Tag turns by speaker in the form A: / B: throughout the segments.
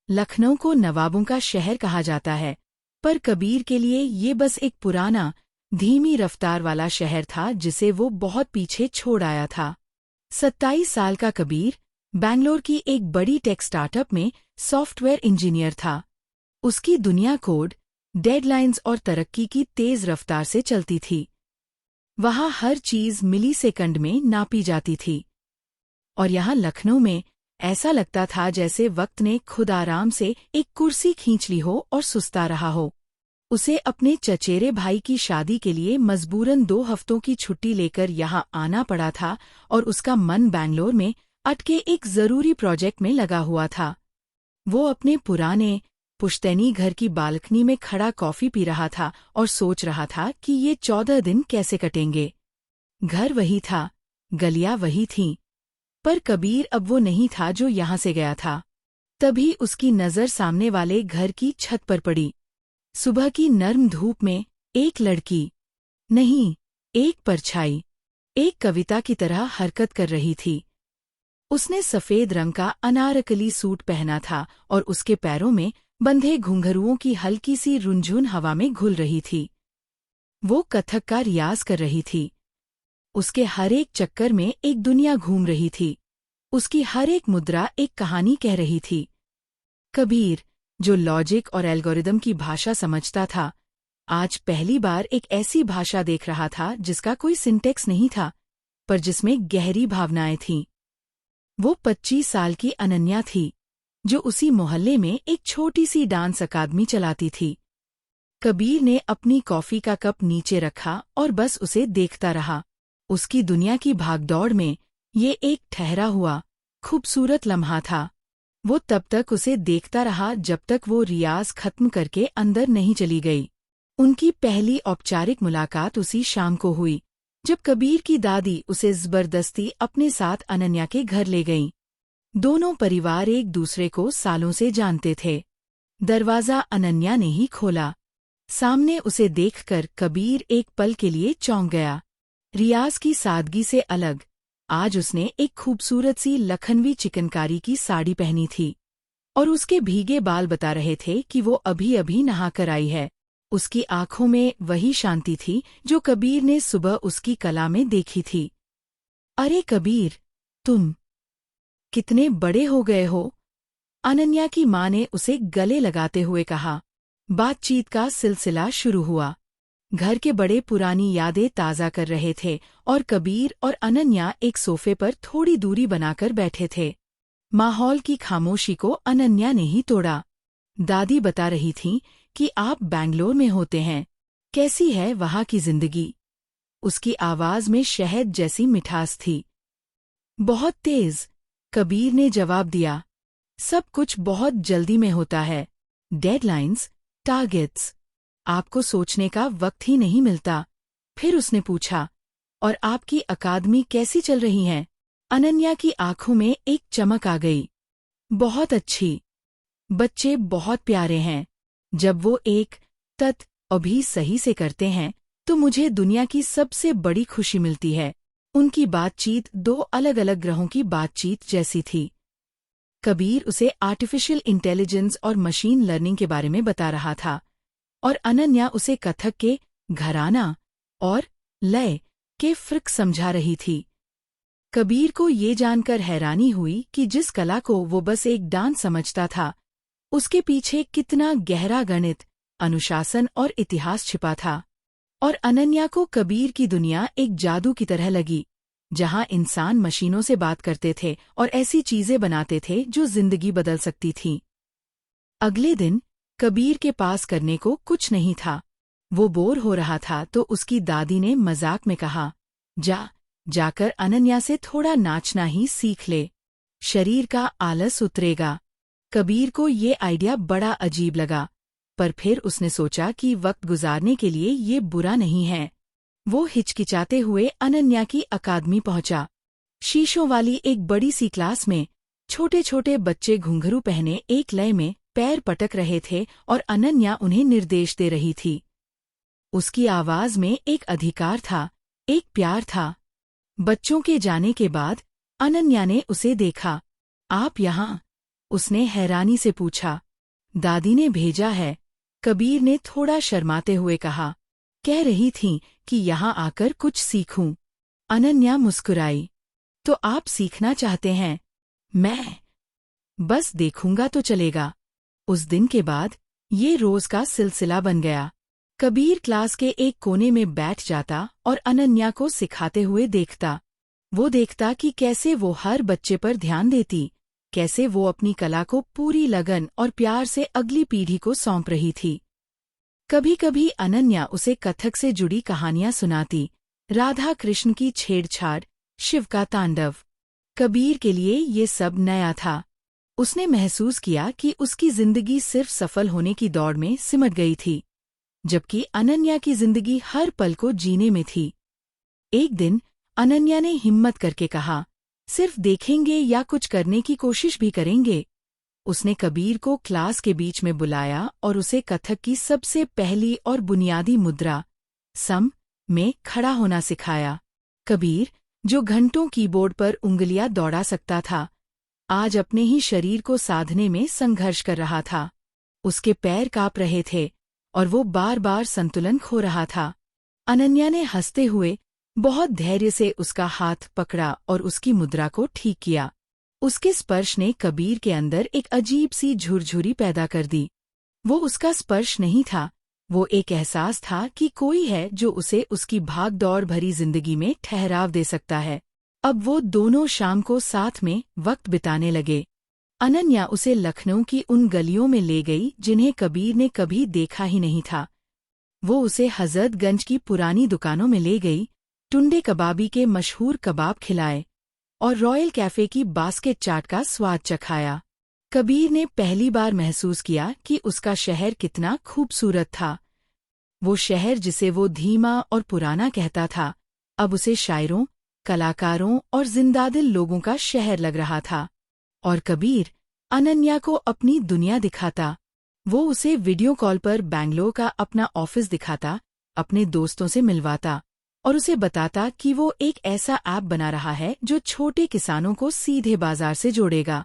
A: लखनऊ को नवाबों का शहर कहा जाता है, पर कबीर के लिए ये बस एक पुराना, धीमी रफ्तार वाला शहर था जिसे वो बहुत पीछे छोड़ आया था। 27 साल का कबीर बैंगलोर की एक बड़ी टेक स्टार्टअप में सॉफ्टवेयर इंजीनियर था। उसकी दुनिया कोड, डेडलाइंस और तरक्की की तेज रफ्तार से चलती थी। वहाँ हर चीज़ मिलीसेकंड में नापी जाती थी। और यहाँ लखनऊ में ऐसा लगता था जैसे वक्त ने खुद आराम से एक कुर्सी खींच ली हो और सुस्ता रहा हो। उसे अपने चचेरे भाई की शादी के लिए मजबूरन 2 हफ्तों की छुट्टी लेकर यहाँ आना पड़ा था और उसका मन बैंगलोर में अटके एक जरूरी प्रोजेक्ट में लगा हुआ था। वो अपने पुराने पुश्तैनी घर की बालकनी में खड़ा कॉफी पी रहा था और सोच रहा था कि ये 14 दिन कैसे कटेंगे। घर वही था, गलियां वही थीं, पर कबीर अब वो नहीं था जो यहाँ से गया था। तभी उसकी नज़र सामने वाले घर की छत पर पड़ी। सुबह की नर्म धूप में एक लड़की, नहीं, एक परछाई, एक कविता की तरह हरकत कर रही थी। उसने सफ़ेद रंग का अनारकली सूट पहना था और उसके पैरों में बंधे घुंघरुओं की हल्की सी रुनझुन हवा में घुल रही थी। वो कथक का रियाज कर रही थी। उसके हर एक चक्कर में एक दुनिया घूम रही थी। उसकी हर एक मुद्रा एक कहानी कह रही थी। कबीर, जो लॉजिक और एल्गोरिदम की भाषा समझता था, आज पहली बार एक ऐसी भाषा देख रहा था जिसका कोई सिंटेक्स नहीं था, पर जिसमें गहरी भावनाएं थीं। वो 25 साल की अनन्या थी, जो उसी मोहल्ले में एक छोटी सी डांस अकादमी चलाती थी। कबीर ने अपनी कॉफी का कप नीचे रखा और बस उसे देखता रहा। उसकी दुनिया की भागदौड़ में ये एक ठहरा हुआ, खूबसूरत लम्हा था। वो तब तक उसे देखता रहा जब तक वो रियाज खत्म करके अंदर नहीं चली गई। उनकी पहली औपचारिक मुलाकात उसी शाम को हुई, जब कबीर की दादी उसे जबरदस्ती अपने साथ अनन्या के घर ले गईं। दोनों परिवार एक दूसरे को सालों से जानते थे। दरवाज़ा अनन्या ने ही खोला। सामने उसे देखकर कबीर एक पल के लिए चौंक गया। रियाज की सादगी से अलग, आज उसने एक खूबसूरत सी लखनवी चिकनकारी की साड़ी पहनी थी और उसके भीगे बाल बता रहे थे कि वो अभी अभी नहाकर आई है। उसकी आंखों में वही शांति थी जो कबीर ने सुबह उसकी कला में देखी थी। अरे कबीर, तुम कितने बड़े हो गए हो, अनन्या की माँ ने उसे गले लगाते हुए कहा। बातचीत का सिलसिला शुरू हुआ। घर के बड़े पुरानी यादें ताज़ा कर रहे थे और कबीर और अनन्या एक सोफे पर थोड़ी दूरी बनाकर बैठे थे। माहौल की खामोशी को अनन्या ने ही तोड़ा। दादी बता रही थीं कि आप बैंगलोर में होते हैं, कैसी है वहाँ की जिंदगी? उसकी आवाज़ में शहद जैसी मिठास थी। बहुत तेज, कबीर ने जवाब दिया। सब कुछ बहुत जल्दी में होता है। डेडलाइंस, टारगेट्स, आपको सोचने का वक्त ही नहीं मिलता। फिर उसने पूछा, और आपकी अकादमी कैसी चल रही है? अनन्या की आंखों में एक चमक आ गई। बहुत अच्छी। बच्चे बहुत प्यारे हैं। जब वो एक तत अभी सही से करते हैं तो मुझे दुनिया की सबसे बड़ी खुशी मिलती है। उनकी बातचीत 2 अलग अलग ग्रहों की बातचीत जैसी थी। कबीर उसे आर्टिफिशियल इंटेलिजेंस और मशीन लर्निंग के बारे में बता रहा था और अनन्या उसे कथक के घराना और लय के फर्क समझा रही थी। कबीर को ये जानकर हैरानी हुई कि जिस कला को वो बस एक डांस समझता था, उसके पीछे कितना गहरा गणित, अनुशासन और इतिहास छिपा था। और अनन्या को कबीर की दुनिया एक जादू की तरह लगी, जहां इंसान मशीनों से बात करते थे और ऐसी चीजें बनाते थे जो जिंदगी बदल सकती थीं। अगले दिन कबीर के पास करने को कुछ नहीं था। वो बोर हो रहा था तो उसकी दादी ने मजाक में कहा, जाकर अनन्या से थोड़ा नाचना ही सीख ले, शरीर का आलस उतरेगा। कबीर को ये आइडिया बड़ा अजीब लगा, पर फिर उसने सोचा कि वक्त गुजारने के लिए ये बुरा नहीं है। वो हिचकिचाते हुए अनन्या की अकादमी पहुंचा। शीशों वाली एक बड़ी सी क्लास में छोटे छोटे बच्चे घुंघरू पहने एक लय में पैर पटक रहे थे और अनन्या उन्हें निर्देश दे रही थी। उसकी आवाज में एक अधिकार था, एक प्यार था। बच्चों के जाने के बाद अनन्या ने उसे देखा। आप यहाँ? उसने हैरानी से पूछा। दादी ने भेजा है, कबीर ने थोड़ा शर्माते हुए कहा। कह रही थीं कि यहाँ आकर कुछ सीखूं। अनन्या मुस्कुराई। तो आप सीखना चाहते हैं? मैं बस देखूंगा तो चलेगा। उस दिन के बाद ये रोज का सिलसिला बन गया। कबीर क्लास के एक कोने में बैठ जाता और अनन्या को सिखाते हुए देखता। वो देखता कि कैसे वो हर बच्चे पर ध्यान देती, कैसे वो अपनी कला को पूरी लगन और प्यार से अगली पीढ़ी को सौंप रही थी। कभी कभी अनन्या उसे कथक से जुड़ी कहानियां सुनाती, राधा कृष्ण की छेड़छाड़, शिव का तांडव। कबीर के लिए ये सब नया था। उसने महसूस किया कि उसकी जिंदगी सिर्फ सफल होने की दौड़ में सिमट गई थी, जबकि अनन्या की जिंदगी हर पल को जीने में थी। एक दिन अनन्या ने हिम्मत करके कहा, सिर्फ देखेंगे या कुछ करने की कोशिश भी करेंगे। उसने कबीर को क्लास के बीच में बुलाया और उसे कथक की सबसे पहली और बुनियादी मुद्रा सम में खड़ा होना सिखाया। कबीर, जो घंटों कीबोर्ड पर उंगलियां दौड़ा सकता था, आज अपने ही शरीर को साधने में संघर्ष कर रहा था। उसके पैर कांप रहे थे और वो बार बार संतुलन खो रहा था। अनन्या ने हंसते हुए बहुत धैर्य से उसका हाथ पकड़ा और उसकी मुद्रा को ठीक किया। उसके स्पर्श ने कबीर के अंदर एक अजीब सी झुरझुरी पैदा कर दी। वो उसका स्पर्श नहीं था, वो एक एहसास था कि कोई है जो उसे उसकी भाग-दौड़ भरी जिंदगी में ठहराव दे सकता है। अब वो दोनों शाम को साथ में वक्त बिताने लगे। अनन्या उसे लखनऊ की उन गलियों में ले गई जिन्हें कबीर ने कभी देखा ही नहीं था। वो उसे हजरतगंज की पुरानी दुकानों में ले गई, टुंडे कबाबी के मशहूर कबाब खिलाए और रॉयल कैफे की बास्केट चाट का स्वाद चखाया। कबीर ने पहली बार महसूस किया कि उसका शहर कितना खूबसूरत था। वो शहर जिसे वो धीमा और पुराना कहता था, अब उसे शायरों, कलाकारों और जिंदादिल लोगों का शहर लग रहा था। और कबीर अनन्या को अपनी दुनिया दिखाता। वो उसे वीडियो कॉल पर बैंगलोर का अपना ऑफिस दिखाता, अपने दोस्तों से मिलवाता और उसे बताता कि वो एक ऐसा ऐप बना रहा है जो छोटे किसानों को सीधे बाजार से जोड़ेगा।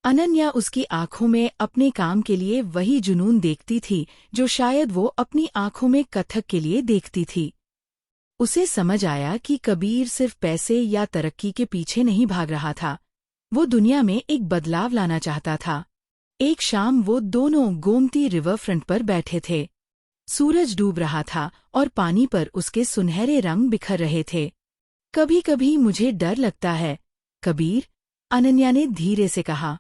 A: अनन्या उसकी आंखों में अपने काम के लिए वही जुनून देखती थी जो शायद वो अपनी आंखों में कथक के लिए देखती थी। उसे समझ आया कि कबीर सिर्फ पैसे या तरक्की के पीछे नहीं भाग रहा था, वो दुनिया में एक बदलाव लाना चाहता था। एक शाम वो दोनों गोमती रिवर फ्रंट पर बैठे थे। सूरज डूब रहा था और पानी पर उसके सुनहरे रंग बिखर रहे थे। कभी कभी मुझे डर लगता है, कबीर, अनन्या ने धीरे से कहा।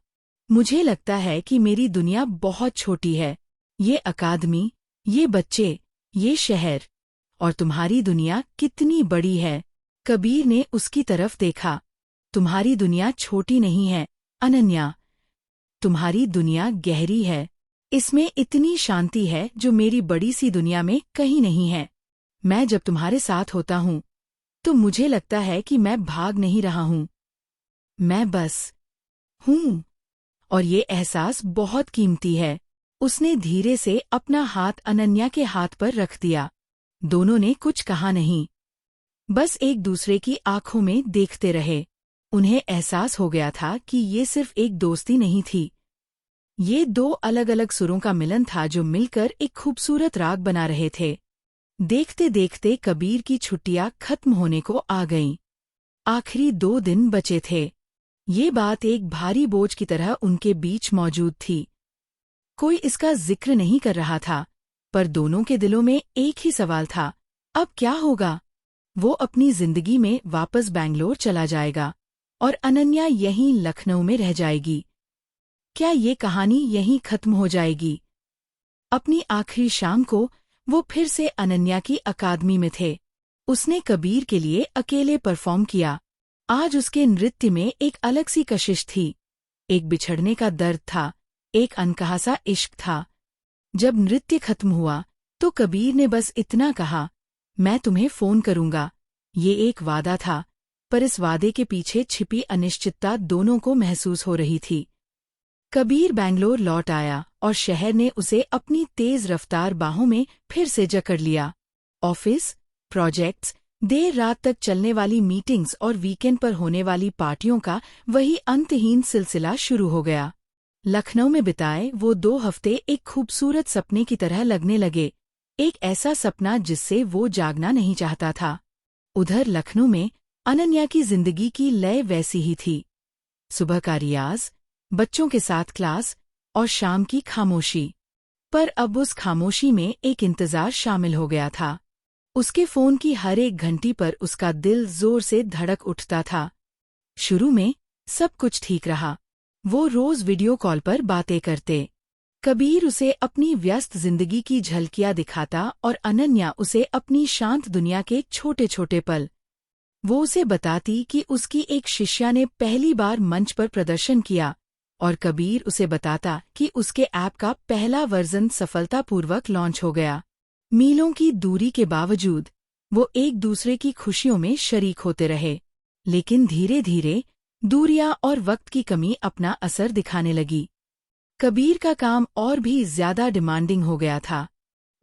A: मुझे लगता है कि मेरी दुनिया बहुत छोटी है। ये अकादमी, ये बच्चे, ये शहर, और तुम्हारी दुनिया कितनी बड़ी है। कबीर ने उसकी तरफ देखा। तुम्हारी दुनिया छोटी नहीं है, अनन्या। तुम्हारी दुनिया गहरी है। इसमें इतनी शांति है जो मेरी बड़ी सी दुनिया में कहीं नहीं है। मैं जब तुम्हारे साथ होता हूँ तो मुझे लगता है कि मैं भाग नहीं रहा हूँ, मैं बस हूँ। और ये एहसास बहुत कीमती है। उसने धीरे से अपना हाथ अनन्या के हाथ पर रख दिया। दोनों ने कुछ कहा नहीं, बस एक दूसरे की आंखों में देखते रहे। उन्हें एहसास हो गया था कि ये सिर्फ एक दोस्ती नहीं थी, ये दो अलग अलग सुरों का मिलन था जो मिलकर एक खूबसूरत राग बना रहे थे। देखते देखते कबीर की छुट्टियां खत्म होने को आ गईं। आखिरी 2 दिन बचे थे। ये बात एक भारी बोझ की तरह उनके बीच मौजूद थी। कोई इसका जिक्र नहीं कर रहा था, पर दोनों के दिलों में एक ही सवाल था, अब क्या होगा? वो अपनी जिंदगी में वापस बैंगलोर चला जाएगा और अनन्या यहीं लखनऊ में रह जाएगी। क्या ये कहानी यहीं खत्म हो जाएगी? अपनी आखिरी शाम को वो फिर से अनन्या की अकादमी में थे। उसने कबीर के लिए अकेले परफॉर्म किया। आज उसके नृत्य में एक अलग सी कशिश थी। एक बिछड़ने का दर्द था, एक अनकहा सा इश्क था। जब नृत्य खत्म हुआ तो कबीर ने बस इतना कहा, मैं तुम्हें फोन करूंगा। ये एक वादा था, पर इस वादे के पीछे छिपी अनिश्चितता दोनों को महसूस हो रही थी। कबीर बैंगलोर लौट आया और शहर ने उसे अपनी तेज रफ्तार बाहों में फिर से जकड़ लिया। ऑफिस, प्रोजेक्ट्स, देर रात तक चलने वाली मीटिंग्स और वीकेंड पर होने वाली पार्टियों का वही अंतहीन सिलसिला शुरू हो गया। लखनऊ में बिताए वो 2 हफ्ते एक खूबसूरत सपने की तरह लगने लगे, एक ऐसा सपना जिससे वो जागना नहीं चाहता था। उधर लखनऊ में अनन्या की जिंदगी की लय वैसी ही थी। सुबह का रियाज, बच्चों के साथ क्लास और शाम की खामोशी। पर अब उस खामोशी में एक इंतजार शामिल हो गया था। उसके फोन की हर एक घंटी पर उसका दिल जोर से धड़क उठता था। शुरू में सब कुछ ठीक रहा। वो रोज वीडियो कॉल पर बातें करते। कबीर उसे अपनी व्यस्त जिंदगी की झलकियां दिखाता और अनन्या उसे अपनी शांत दुनिया के छोटे छोटे पल। वो उसे बताती कि उसकी एक शिष्या ने पहली बार मंच पर प्रदर्शन किया, और कबीर उसे बताता कि उसके ऐप का पहला वर्जन सफलतापूर्वक लॉन्च हो गया। मीलों की दूरी के बावजूद वो एक दूसरे की खुशियों में शरीक होते रहे। लेकिन धीरे धीरे दूरियां और वक्त की कमी अपना असर दिखाने लगी। कबीर का काम और भी ज्यादा डिमांडिंग हो गया था।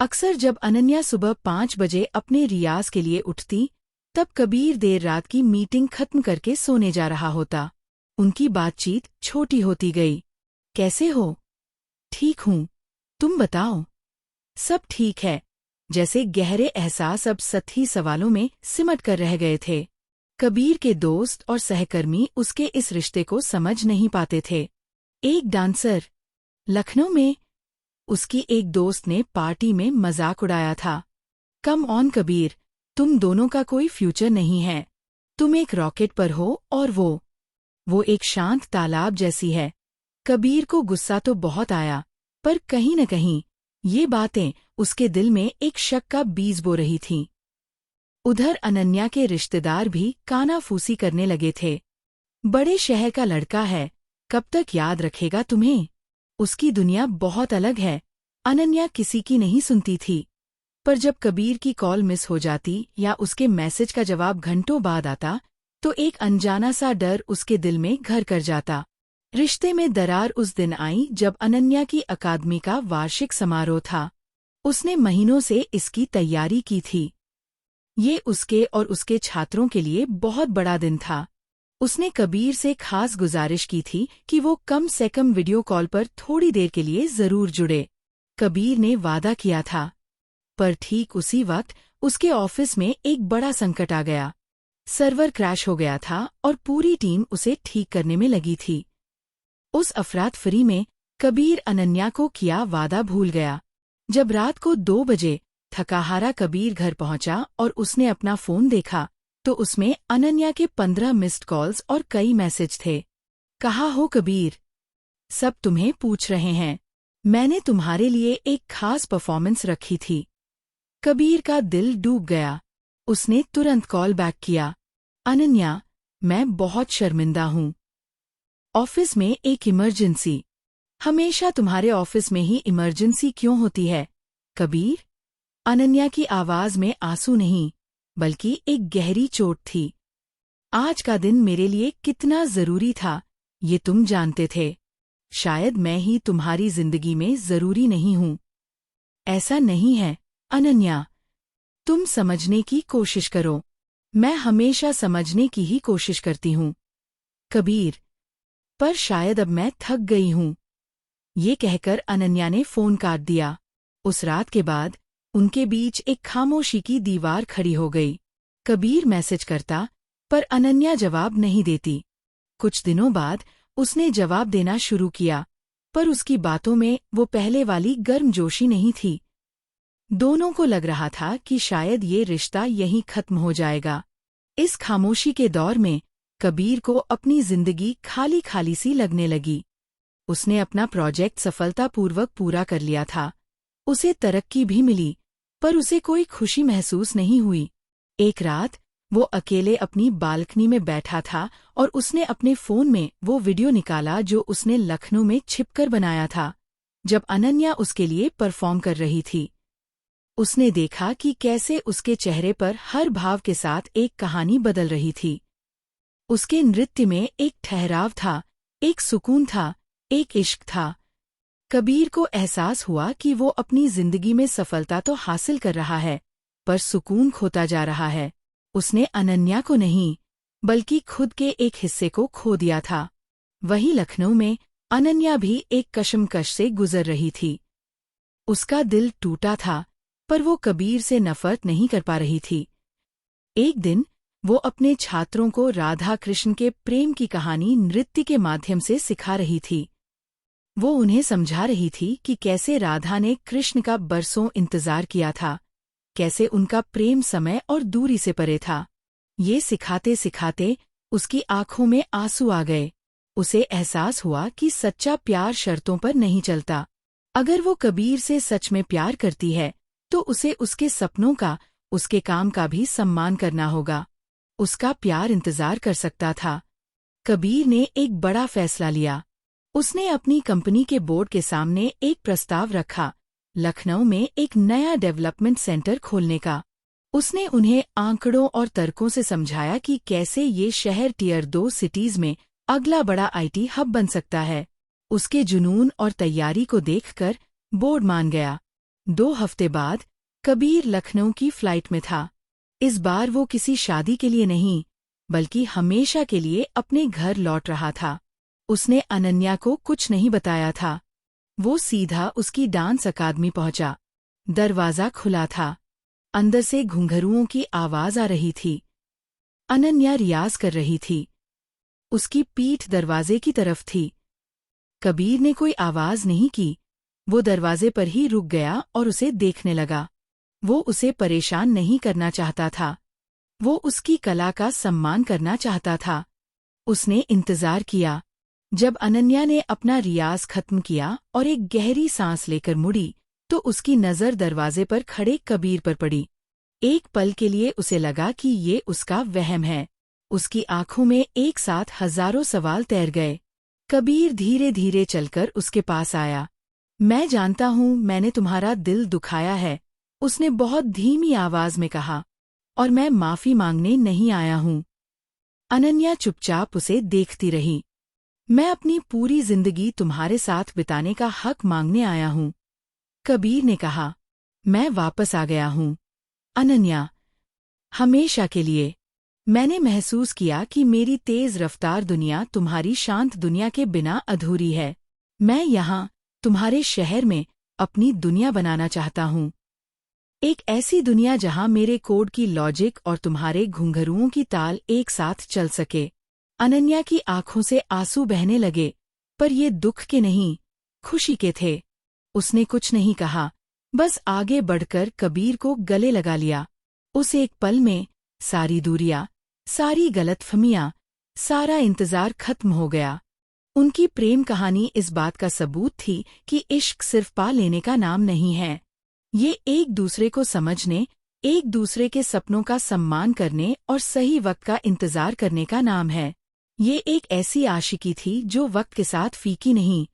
A: अक्सर जब अनन्या सुबह 5 बजे अपने रियाज के लिए उठती, तब कबीर देर रात की मीटिंग खत्म करके सोने जा रहा होता। उनकी बातचीत छोटी होती गई। कैसे हो? ठीक हूँ। तुम बताओ? सब ठीक है। जैसे गहरे एहसास अब सतही सवालों में सिमट कर रह गए थे। कबीर के दोस्त और सहकर्मी उसके इस रिश्ते को समझ नहीं पाते थे। एक डांसर लखनऊ में उसकी एक दोस्त ने पार्टी में मजाक उड़ाया था। कम ऑन कबीर, तुम दोनों का कोई फ्यूचर नहीं है। तुम एक रॉकेट पर हो और वो एक शांत तालाब जैसी है। कबीर को गुस्सा तो बहुत आया, पर कहीं न कहीं ये बातें उसके दिल में एक शक का बीज बो रही थीं। उधर अनन्या के रिश्तेदार भी कानाफूसी करने लगे थे। बड़े शहर का लड़का है, कब तक याद रखेगा तुम्हें? उसकी दुनिया बहुत अलग है। अनन्या किसी की नहीं सुनती थी। पर जब कबीर की कॉल मिस हो जाती या उसके मैसेज का जवाब घंटों बाद आता, तो एक अनजाना सा डर उसके दिल में घर कर जाता। रिश्ते में दरार उस दिन आई जब अनन्या की अकादमी का वार्षिक समारोह था। उसने महीनों से इसकी तैयारी की थी। ये उसके और उसके छात्रों के लिए बहुत बड़ा दिन था। उसने कबीर से खास गुजारिश की थी कि वो कम से कम वीडियो कॉल पर थोड़ी देर के लिए जरूर जुड़े। कबीर ने वादा किया था। पर ठीक उसी वक्त उसके ऑफिस में एक बड़ा संकट आ गया। सर्वर क्रैश हो गया था और पूरी टीम उसे ठीक करने में लगी थी। उस अफरातफरी में कबीर अनन्या को किया वादा भूल गया। जब रात को 2 बजे थकाहारा कबीर घर पहुंचा और उसने अपना फोन देखा, तो उसमें अनन्या के 15 मिस्ड कॉल्स और कई मैसेज थे। कहा हो कबीर? सब तुम्हें पूछ रहे हैं। मैंने तुम्हारे लिए एक खास परफॉर्मेंस रखी थी। कबीर का दिल डूब गया। उसने तुरंत कॉल बैक किया। अनन्या, मैं बहुत शर्मिंदा हूँ। ऑफिस में एक इमरजेंसी। हमेशा तुम्हारे ऑफिस में ही इमरजेंसी क्यों होती है कबीर? अनन्या की आवाज में आंसू नहीं, बल्कि एक गहरी चोट थी। आज का दिन मेरे लिए कितना जरूरी था, ये तुम जानते थे। शायद मैं ही तुम्हारी जिंदगी में जरूरी नहीं हूँ। ऐसा नहीं है अनन्या। तुम समझने की कोशिश करो। मैं हमेशा समझने की ही कोशिश करती हूँ कबीर, पर शायद अब मैं थक गई हूँ। ये कहकर अनन्या ने फोन काट दिया। उस रात के बाद उनके बीच एक खामोशी की दीवार खड़ी हो गई। कबीर मैसेज करता, पर अनन्या जवाब नहीं देती। कुछ दिनों बाद उसने जवाब देना शुरू किया, पर उसकी बातों में वो पहले वाली गर्मजोशी नहीं थी। दोनों को लग रहा था कि शायद ये रिश्ता यहीं खत्म हो जाएगा। इस खामोशी के दौर में कबीर को अपनी जिंदगी खाली खाली सी लगने लगी। उसने अपना प्रोजेक्ट सफलतापूर्वक पूरा कर लिया था। उसे तरक्की भी मिली, पर उसे कोई खुशी महसूस नहीं हुई। एक रात वो अकेले अपनी बालकनी में बैठा था और उसने अपने फोन में वो वीडियो निकाला जो उसने लखनऊ में छिपकर बनाया था, जब अनन्या उसके लिए परफॉर्म कर रही थी। उसने देखा कि कैसे उसके चेहरे पर हर भाव के साथ एक कहानी बदल रही थी। उसके नृत्य में एक ठहराव था, एक सुकून था, एक इश्क था। कबीर को एहसास हुआ कि वो अपनी जिंदगी में सफलता तो हासिल कर रहा है, पर सुकून खोता जा रहा है। उसने अनन्या को नहीं, बल्कि खुद के एक हिस्से को खो दिया था। वहीं लखनऊ में अनन्या भी एक कशमकश से गुजर रही थी। उसका दिल टूटा था, पर वो कबीर से नफरत नहीं कर पा रही थी। एक दिन वो अपने छात्रों को राधा कृष्ण के प्रेम की कहानी नृत्य के माध्यम से सिखा रही थी। वो उन्हें समझा रही थी कि कैसे राधा ने कृष्ण का बरसों इंतजार किया था, कैसे उनका प्रेम समय और दूरी से परे था। ये सिखाते सिखाते उसकी आंखों में आंसू आ गए। उसे एहसास हुआ कि सच्चा प्यार शर्तों पर नहीं चलता। अगर वो कबीर से सच में प्यार करती है तो उसे उसके सपनों का, उसके काम का भी सम्मान करना होगा। उसका प्यार इंतजार कर सकता था। कबीर ने एक बड़ा फैसला लिया। उसने अपनी कंपनी के बोर्ड के सामने एक प्रस्ताव रखा, लखनऊ में एक नया डेवलपमेंट सेंटर खोलने का। उसने उन्हें आंकड़ों और तर्कों से समझाया कि कैसे ये शहर टियर 2 सिटीज में अगला बड़ा आईटी हब बन सकता है। उसके जुनून और तैयारी को देखकर बोर्ड मान गया। 2 हफ्ते बाद कबीर लखनऊ की फ्लाइट में था। इस बार वो किसी शादी के लिए नहीं, बल्कि हमेशा के लिए अपने घर लौट रहा था। उसने अनन्या को कुछ नहीं बताया था। वो सीधा उसकी डांस अकादमी पहुंचा। दरवाजा खुला था। अंदर से घुंघरुओं की आवाज आ रही थी। अनन्या रियाज कर रही थी। उसकी पीठ दरवाजे की तरफ थी। कबीर ने कोई आवाज नहीं की। वो दरवाजे पर ही रुक गया और उसे देखने लगा। वो उसे परेशान नहीं करना चाहता था। वो उसकी कला का सम्मान करना चाहता था। उसने इंतजार किया। जब अनन्या ने अपना रियाज खत्म किया और एक गहरी सांस लेकर मुड़ी, तो उसकी नजर दरवाजे पर खड़े कबीर पर पड़ी। एक पल के लिए उसे लगा कि ये उसका वहम है। उसकी आंखों में एक साथ हजारों सवाल तैर गए। कबीर धीरे धीरे चलकर उसके पास आया। मैं जानता हूँ मैंने तुम्हारा दिल दुखाया है, उसने बहुत धीमी आवाज में कहा, और मैं माफी मांगने नहीं आया हूँ। अनन्या चुपचाप उसे देखती रही। मैं अपनी पूरी जिंदगी तुम्हारे साथ बिताने का हक मांगने आया हूँ, कबीर ने कहा। मैं वापस आ गया हूँ अनन्या, हमेशा के लिए। मैंने महसूस किया कि मेरी तेज रफ्तार दुनिया तुम्हारी शांत दुनिया के बिना अधूरी है। मैं यहाँ तुम्हारे शहर में अपनी दुनिया बनाना चाहता हूँ, एक ऐसी दुनिया जहाँ मेरे कोड की लॉजिक और तुम्हारे घुंघरुओं की ताल एक साथ चल सके। अनन्या की आंखों से आंसू बहने लगे, पर ये दुख के नहीं, खुशी के थे। उसने कुछ नहीं कहा, बस आगे बढ़कर कबीर को गले लगा लिया। उस एक पल में सारी दूरियां, सारी गलतफहमियां, सारा इंतजार खत्म हो गया। उनकी प्रेम कहानी इस बात का सबूत थी कि इश्क सिर्फ पा लेने का नाम नहीं है। ये एक दूसरे को समझने, एक दूसरे के सपनों का सम्मान करने और सही वक्त का इंतजार करने का नाम है। ये एक ऐसी आशिकी थी जो वक्त के साथ फीकी नहीं,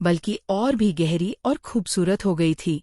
A: बल्कि और भी गहरी और खूबसूरत हो गई थी।